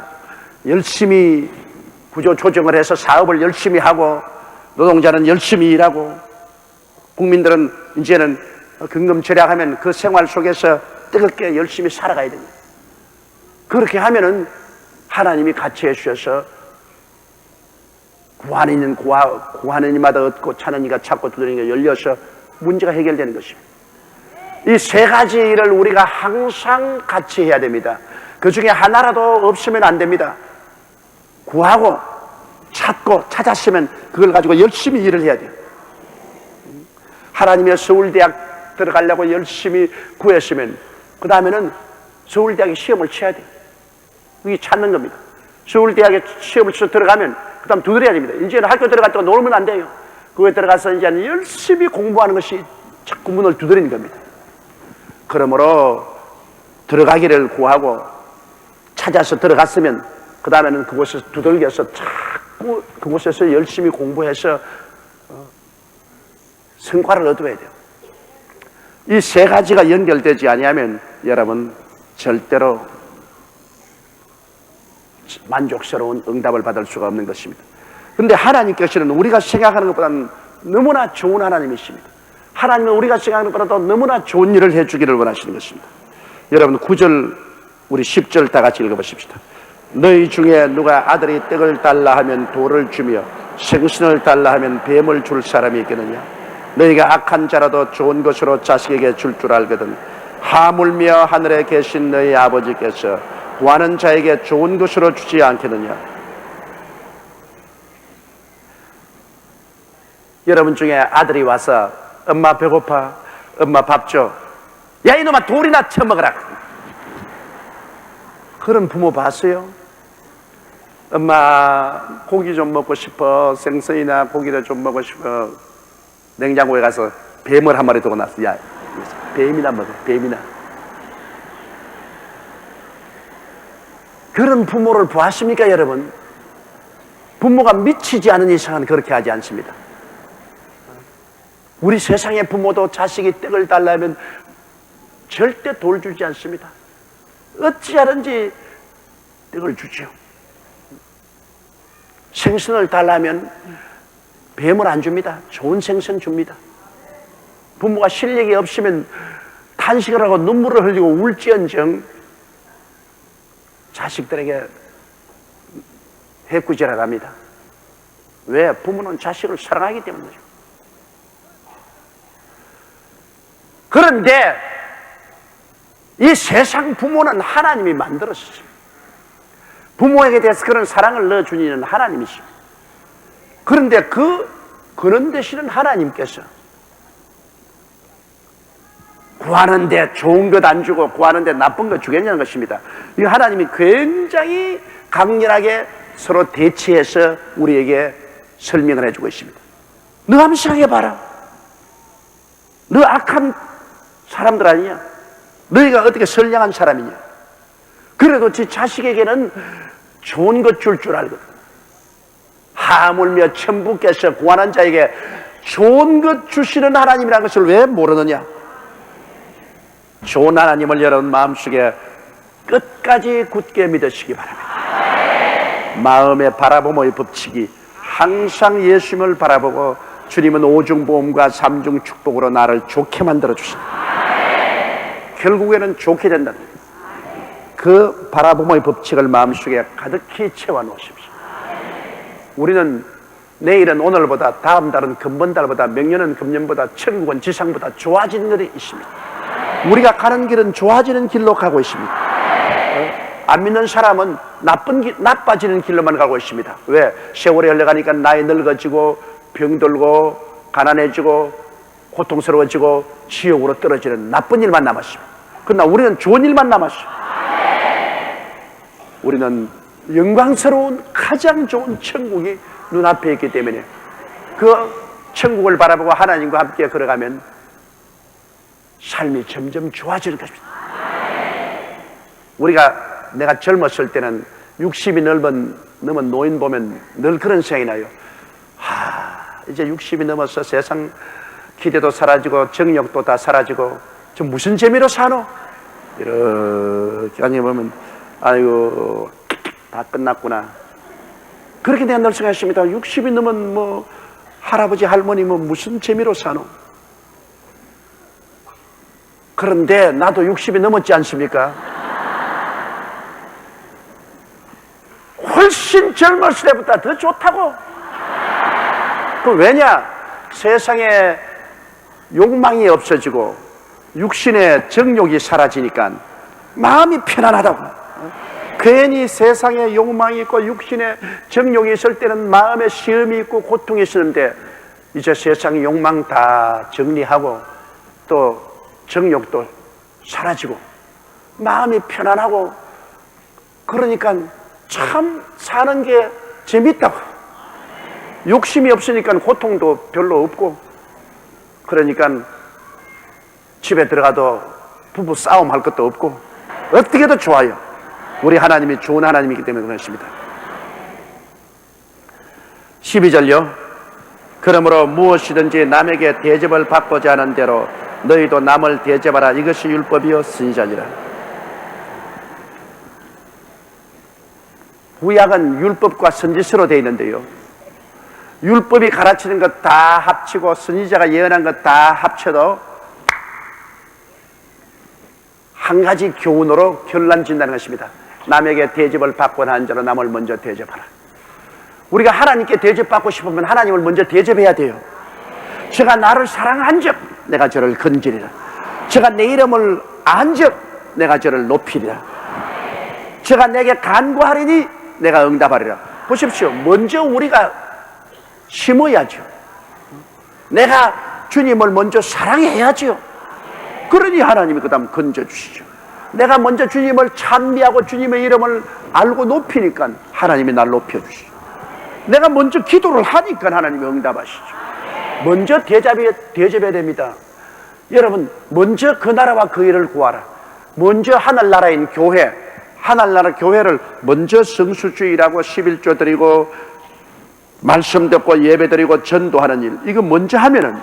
열심히 구조 조정을 해서 사업을 열심히 하고, 노동자는 열심히 일하고, 국민들은 이제는 근검 절약하면 그 생활 속에서 뜨겁게 열심히 살아가야 됩니다. 그렇게 하면은 하나님이 같이 해주셔서 구하는 이마다 얻고 찾는 이가 찾고 두드리는 이가 열려서 문제가 해결되는 것입니다. 이 세 가지 일을 우리가 항상 같이 해야 됩니다. 그 중에 하나라도 없으면 안 됩니다. 구하고 찾고 찾았으면 그걸 가지고 열심히 일을 해야 돼요. 하나님의 서울대학 들어가려고 열심히 구했으면 그 다음에는 서울대학에 시험을 쳐야 돼요. 이게 찾는 겁니다. 서울대학에 시험을 쳐서 들어가면 그 다음 두드려야 됩니다. 이제는 학교 들어갔다가 놀면 안 돼요. 그거에 들어가서 이제 열심히 공부하는 것이 자꾸 문을 두드리는 겁니다. 그러므로 들어가기를 구하고 찾아서 들어갔으면 그 다음에는 그곳에서 두들겨서 자꾸 그곳에서 열심히 공부해서 성과를 얻어야 돼요. 이 세 가지가 연결되지 아니하면 여러분 절대로 만족스러운 응답을 받을 수가 없는 것입니다. 그런데 하나님께서는 우리가 생각하는 것보다는 너무나 좋은 하나님이십니다. 하나님은 우리가 생각하는 것보다도 너무나 좋은 일을 해주기를 원하시는 것입니다. 여러분 9절 우리 10절 다 같이 읽어보십시다. 너희 중에 누가 아들이 떡을 달라 하면 돌을 주며 생선을 달라 하면 뱀을 줄 사람이 있겠느냐? 너희가 악한 자라도 좋은 것으로 자식에게 줄 줄 알거든 하물며 하늘에 계신 너희 아버지께서 구하는 자에게 좋은 것으로 주지 않겠느냐? 여러분 중에 아들이 와서 엄마 배고파, 엄마 밥 줘, 야 이놈아 돌이나 쳐먹어라, 그런 부모 봤어요? 엄마 고기 좀 먹고 싶어, 생선이나 고기를 좀 먹고 싶어, 냉장고에 가서 뱀을 한 마리 두고 났어. 야 뱀이나 먹어, 뱀이나. 그런 부모를 보았습니까 여러분? 부모가 미치지 않은 이상은 그렇게 하지 않습니다. 우리 세상의 부모도 자식이 떡을 달라면 절대 돌 주지 않습니다. 어찌하든지 떡을 주죠. 생선을 달라면 뱀을 안 줍니다. 좋은 생선 줍니다. 부모가 실력이 없으면 탄식을 하고 눈물을 흘리고 울지언정 자식들에게 해꾸지를 합니다. 왜? 부모는 자식을 사랑하기 때문이죠. 그런데 이 세상 부모는 하나님이 만들었습니다. 부모에게 대해서 그런 사랑을 넣어준 이는 하나님이십니다. 그런데 그런 되시는 하나님께서 구하는데 좋은 것 안 주고 구하는데 나쁜 것 주겠냐는 것입니다. 이 하나님이 굉장히 강렬하게 서로 대치해서 우리에게 설명을 해주고 있습니다. 너 한번 생각해봐라. 너 악한 사람들 아니냐? 너희가 어떻게 선량한 사람이냐? 그래도 지 자식에게는 좋은 것 줄 줄 알거든. 하물며 천부께서 구하는 자에게 좋은 것 주시는 하나님이라는 것을 왜 모르느냐? 좋은 하나님을 여러분 마음속에 끝까지 굳게 믿으시기 바랍니다. 마음의 바라봄의 법칙이 항상 예수님을 바라보고 주님은 오중보험과 삼중 축복으로 나를 좋게 만들어 주신다. 결국에는 좋게 된다. 그 바라봄의 법칙을 마음속에 가득히 채워놓으십시오. 우리는 내일은 오늘보다, 다음 달은 금번달보다, 명년은 금년보다, 천국은 지상보다 좋아지는 일이 있습니다. 우리가 가는 길은 좋아지는 길로 가고 있습니다. 안 믿는 사람은 나빠지는 길로만 가고 있습니다. 왜? 세월이 흘러가니까 나이 늙어지고 병들고 가난해지고 고통스러워지고 지옥으로 떨어지는 나쁜 일만 남았습니다. 그러나 우리는 좋은 일만 남았어요. 우리는 영광스러운 가장 좋은 천국이 눈앞에 있기 때문에 그 천국을 바라보고 하나님과 함께 걸어가면 삶이 점점 좋아지는 것입니다. 내가 젊었을 때는 60이 넘은 노인 보면 늘 그런 생각이 나요. 이제 60이 넘어서 세상 기대도 사라지고 정력도 다 사라지고 저 무슨 재미로 사노? 이렇게 보면 아이고 다 끝났구나. 그렇게 내가 늘 생각했습니다. 60이 넘은 뭐 할아버지 할머니 뭐 무슨 재미로 사노? 그런데 나도 60이 넘었지 않습니까? 훨씬 젊었을 때보다 더 좋다고. 그 왜냐? 세상에 욕망이 없어지고 육신의 정욕이 사라지니까 마음이 편안하다고. 괜히 세상에 욕망이 있고 육신의 정욕이 있을 때는 마음에 시험이 있고 고통이 있었는데 이제 세상의 욕망 다 정리하고 또 정욕도 사라지고 마음이 편안하고 그러니까 참 사는 게 재밌다고. 욕심이 없으니까 고통도 별로 없고 그러니까 집에 들어가도 부부 싸움 할 것도 없고 어떻게도 좋아요. 우리 하나님이 좋은 하나님이기 때문에 그렇습니다. 12절요. 그러므로 무엇이든지 남에게 대접을 받고자 하는 대로 너희도 남을 대접하라. 이것이 율법이요 선지자니라. 구약은 율법과 선지서로 되어 있는데요, 율법이 가르치는 것 다 합치고 선지자가 예언한 것 다 합쳐도 한 가지 교훈으로 결론진다는 것입니다. 남에게 대접을 받고자 하는 자로 남을 먼저 대접하라. 우리가 하나님께 대접받고 싶으면 하나님을 먼저 대접해야 돼요. 제가 나를 사랑한 적 내가 저를 건지리라. 제가 내 이름을 안 적 내가 저를 높이리라. 제가 내게 간구하리니 내가 응답하리라. 보십시오. 먼저 우리가 심어야죠. 내가 주님을 먼저 사랑해야죠. 그러니 하나님이 그 다음 건져주시죠. 내가 먼저 주님을 찬미하고 주님의 이름을 알고 높이니까 하나님이 날 높여주시죠. 내가 먼저 기도를 하니까 하나님이 응답하시죠. 먼저 대접해야 됩니다. 여러분, 먼저 그 나라와 그 일을 구하라. 먼저 하늘나라인 교회, 하늘나라 교회를 먼저 성수주의라고 11조 드리고 말씀 듣고 예배 드리고 전도하는 일, 이거 먼저 하면은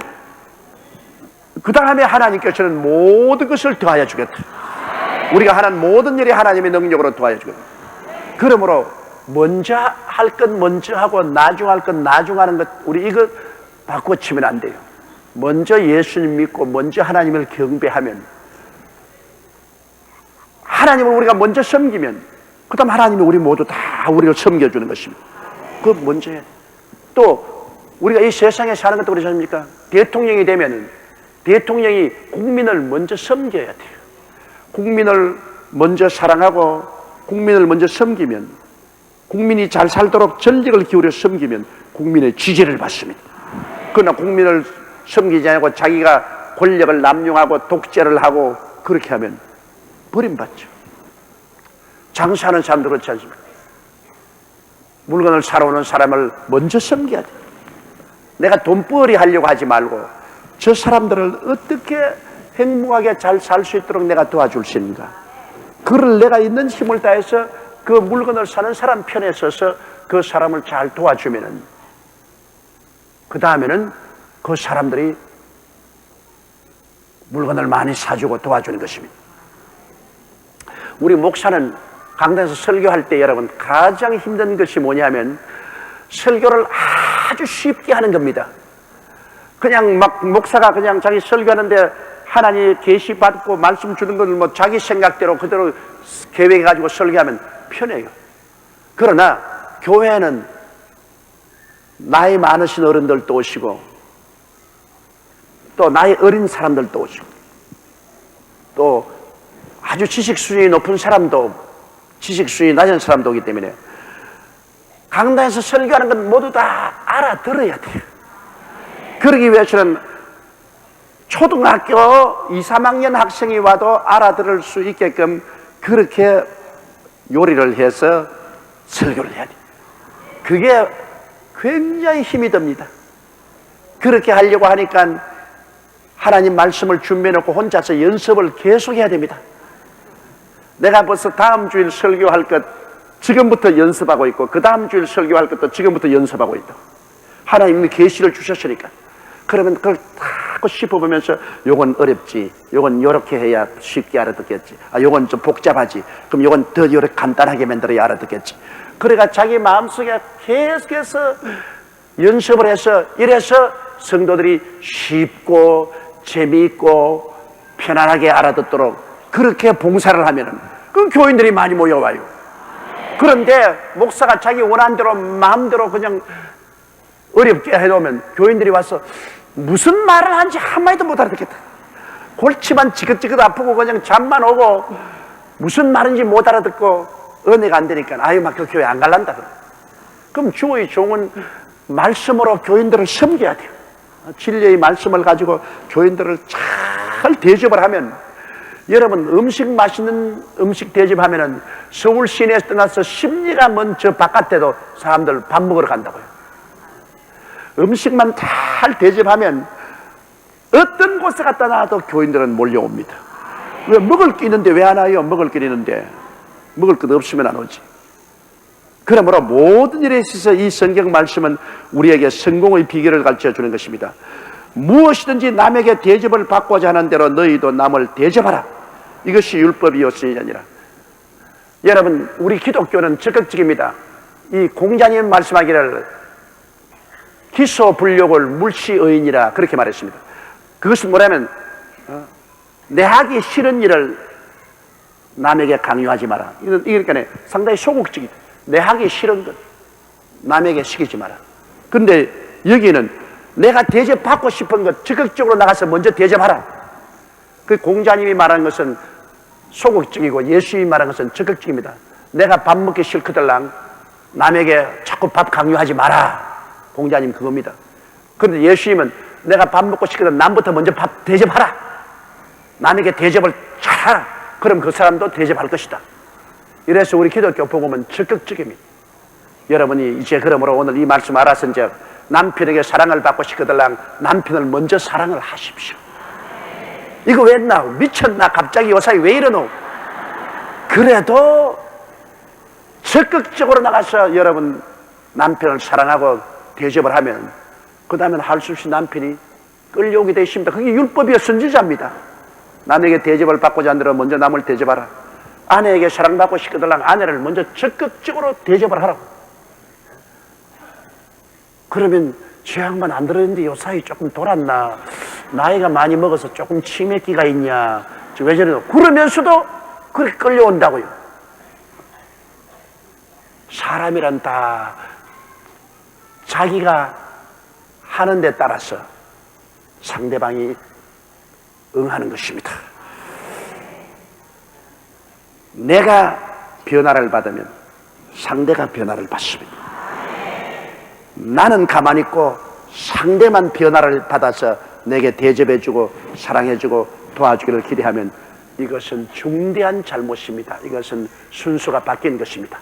그 다음에 하나님께서는 모든 것을 더하여 주겠다. 우리가 하는 모든 일이 하나님의 능력으로 더하여 주겠다. 그러므로 먼저 할 건 먼저 하고 나중 할 건 나중 하는 것, 우리 이거 바꿔치면 안 돼요. 먼저 예수님 믿고 먼저 하나님을 경배하면, 하나님을 우리가 먼저 섬기면 그 다음 하나님이 우리 모두 다 우리를 섬겨주는 것입니다. 그거 먼저 해야 돼. 또 우리가 이 세상에 사는 것도 그렇지 않습니까? 대통령이 되면은 대통령이 국민을 먼저 섬겨야 돼요. 국민을 먼저 사랑하고 국민을 먼저 섬기면, 국민이 잘 살도록 전력을 기울여 섬기면 국민의 지지를 받습니다. 그러나 국민을 섬기지 않고 자기가 권력을 남용하고 독재를 하고 그렇게 하면 버림받죠. 장사하는 사람도 그렇지 않습니까? 물건을 사러 오는 사람을 먼저 섬겨야 돼. 내가 돈벌이 하려고 하지 말고 저 사람들을 어떻게 행복하게 잘 살 수 있도록 내가 도와줄 수 있는가, 그를 내가 있는 힘을 다해서 그 물건을 사는 사람 편에 서서 그 사람을 잘 도와주면은 그 다음에는 그 사람들이 물건을 많이 사주고 도와주는 것입니다. 우리 목사는 강단에서 설교할 때 여러분 가장 힘든 것이 뭐냐면 설교를 아주 쉽게 하는 겁니다. 그냥 막 목사가 그냥 자기 설교하는데 하나님 계시 받고 말씀 주는 걸 뭐 자기 생각대로 그대로 계획해가지고 설교하면 편해요. 그러나 교회는 나이 많으신 어른들도 오시고 또 나이 어린 사람들도 오시고 또 아주 지식 수준이 높은 사람도, 지식 수준이 낮은 사람도 오기 때문에 강단에서 설교하는 건 모두 다 알아들어야 돼요. 그러기 위해서는 초등학교 2, 3학년 학생이 와도 알아들을 수 있게끔 그렇게 요리를 해서 설교를 해야 돼. 그게 굉장히 힘이 듭니다. 그렇게 하려고 하니까 하나님 말씀을 준비해 놓고 혼자서 연습을 계속해야 됩니다. 내가 벌써 다음 주일 설교할 것 지금부터 연습하고 있고 그 다음 주일 설교할 것도 지금부터 연습하고 있다. 하나님이 계시를 주셨으니까. 그러면 그걸 다 씹어보면서 요건 어렵지, 요건 요렇게 해야 쉽게 알아듣겠지, 요건 좀 복잡하지, 그럼 요건 더 요렇게 간단하게 만들어야 알아듣겠지. 그러니까 자기 마음속에 계속해서 연습을 해서 이래서 성도들이 쉽고 재미있고 편안하게 알아듣도록 그렇게 봉사를 하면은 그 교인들이 많이 모여와요. 그런데 목사가 자기 원하는 대로 마음대로 그냥 어렵게 해놓으면 교인들이 와서 무슨 말을 하는지 한마디도 못 알아듣겠다. 골치만 지긋지긋 아프고 그냥 잠만 오고 무슨 말인지 못 알아듣고 은혜가 안 되니까 막 그 교회 안 갈란다. 그럼 주의 종은 말씀으로 교인들을 섬겨야 돼요. 진리의 말씀을 가지고 교인들을 잘 대접을 하면, 여러분 음식 맛있는 음식 대접하면은 서울 시내에서 떠나서 10리가 먼 저 바깥에도 사람들 밥 먹으러 간다고요. 음식만 잘 대접하면 어떤 곳에 갖다 놔도 교인들은 몰려옵니다. 왜? 먹을 게 있는데 왜 안 와요? 먹을 게 있는데. 먹을 것 없으면 안 오지. 그러므로 모든 일에 있어서 이 성경 말씀은 우리에게 성공의 비결을 가르쳐 주는 것입니다. 무엇이든지 남에게 대접을 받고자 하는 대로 너희도 남을 대접하라. 이것이 율법이었으니 아니라. 여러분, 우리 기독교는 적극적입니다. 이 공자님 말씀하기를 기소불욕을 물시의인이라 그렇게 말했습니다. 그것은 뭐냐면 내 하기 싫은 일을 남에게 강요하지 마라. 그러니까 상당히 소극적이다. 내 하기 싫은 것 남에게 시키지 마라. 그런데 여기는 내가 대접받고 싶은 것 적극적으로 나가서 먼저 대접하라. 그 공자님이 말하는 것은 소극적이고 예수님이 말하는 것은 적극적입니다. 내가 밥 먹기 싫거들랑 남에게 자꾸 밥 강요하지 마라. 공자님 그겁니다. 그런데 예수님은 내가 밥 먹고 싶거든 남부터 먼저 밥 대접하라. 남에게 대접을 잘하라. 그럼 그 사람도 대접할 것이다. 이래서 우리 기독교 복음은 적극적입니다. 여러분이 이제 그러므로 오늘 이 말씀 알았은즉 남편에게 사랑을 받고 싶거들랑 남편을 먼저 사랑을 하십시오. 이거 왜 했나? 미쳤나? 갑자기 요사이 왜 이러노? 그래도 적극적으로 나가서 여러분 남편을 사랑하고 대접을 하면 그 다음엔 할 수 없이 남편이 끌려오게 되어 있습니다. 그게 율법이요 선지자입니다. 남에게 대접을 받고자 하는 대로 먼저 남을 대접하라. 아내에게 사랑받고 싶거들랑 아내를 먼저 적극적으로 대접을 하라고. 그러면 제 양반 안 들었는데 요 사이 조금 돌았나, 나이가 많이 먹어서 조금 치매기가 있냐, 왜 저러노? 그러면서도 그렇게 끌려온다고요. 사람이란 다 자기가 하는 데 따라서 상대방이 응하는 것입니다. 내가 변화를 받으면 상대가 변화를 받습니다. 나는 가만히 있고 상대만 변화를 받아서 내게 대접해주고 사랑해주고 도와주기를 기대하면 이것은 중대한 잘못입니다. 이것은 순서가 바뀐 것입니다.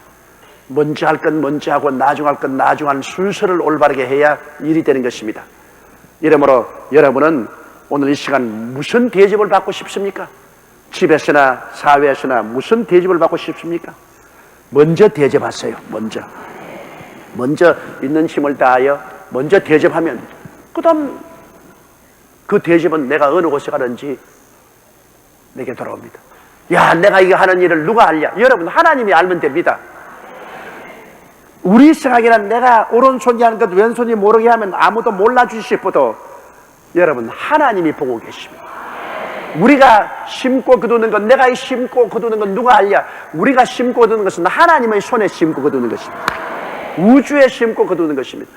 먼저 할 건 먼저 하고 나중 할 건 나중 하는 순서를 올바르게 해야 일이 되는 것입니다. 이러므로 여러분은 오늘 이 시간 무슨 대접을 받고 싶습니까? 집에서나 사회에서나 무슨 대접을 받고 싶습니까? 먼저 대접하세요. 먼저 있는 힘을 다하여 먼저 대접하면 그 다음 그 대접은 내가 어느 곳에 가든지 내게 돌아옵니다. 야, 내가 이거 하는 일을 누가 알냐? 여러분, 하나님이 알면 됩니다. 우리 생각에는 내가 오른손이 하는 것 왼손이 모르게 하면 아무도 몰라주시 싶어도 여러분, 하나님이 보고 계십니다. 우리가 심고 거두는 것, 내가 심고 거두는 건 누가 알냐? 우리가 심고 거두는 것은 하나님의 손에 심고 거두는 것입니다. 우주에 심고 거두는 것입니다.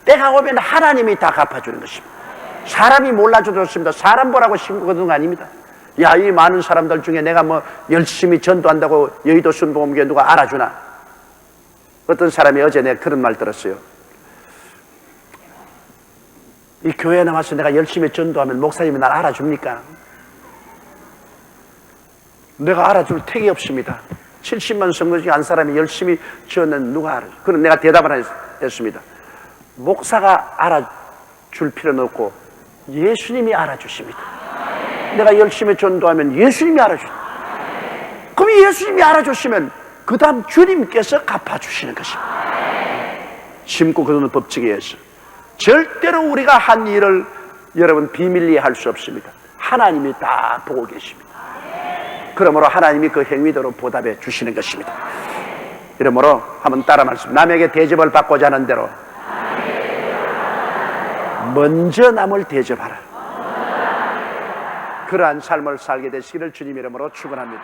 때가 오면 하나님이 다 갚아주는 것입니다. 사람이 몰라줘도 좋습니다. 사람 보라고 심고 거두는 거 아닙니다. 야, 이 많은 사람들 중에 내가 뭐 열심히 전도한다고 여의도 순복음교회 누가 알아주나? 어떤 사람이 어제 내가 그런 말 들었어요. 이 교회에 나와서 내가 열심히 전도하면 목사님이 날 알아줍니까? 내가 알아줄 택이 없습니다. 70만 성도 중에 한 사람이 열심히 지었는 누가 알아줘? 그럼 내가 대답을 했습니다. 목사가 알아줄 필요는 없고 예수님이 알아주십니다. 내가 열심히 전도하면 예수님이 알아줍니다. 그럼 예수님이 알아주시면 그 다음 주님께서 갚아주시는 것입니다. 심고 거두는 법칙에 의해서 절대로 우리가 한 일을 여러분 비밀리에 할 수 없습니다. 하나님이 다 보고 계십니다. 그러므로 하나님이 그 행위대로 보답해 주시는 것입니다. 이러므로 한번 따라 말씀. 남에게 대접을 받고자 하는 대로 먼저 남을 대접하라. 그러한 삶을 살게 되시기를 주님 이름으로 축원합니다.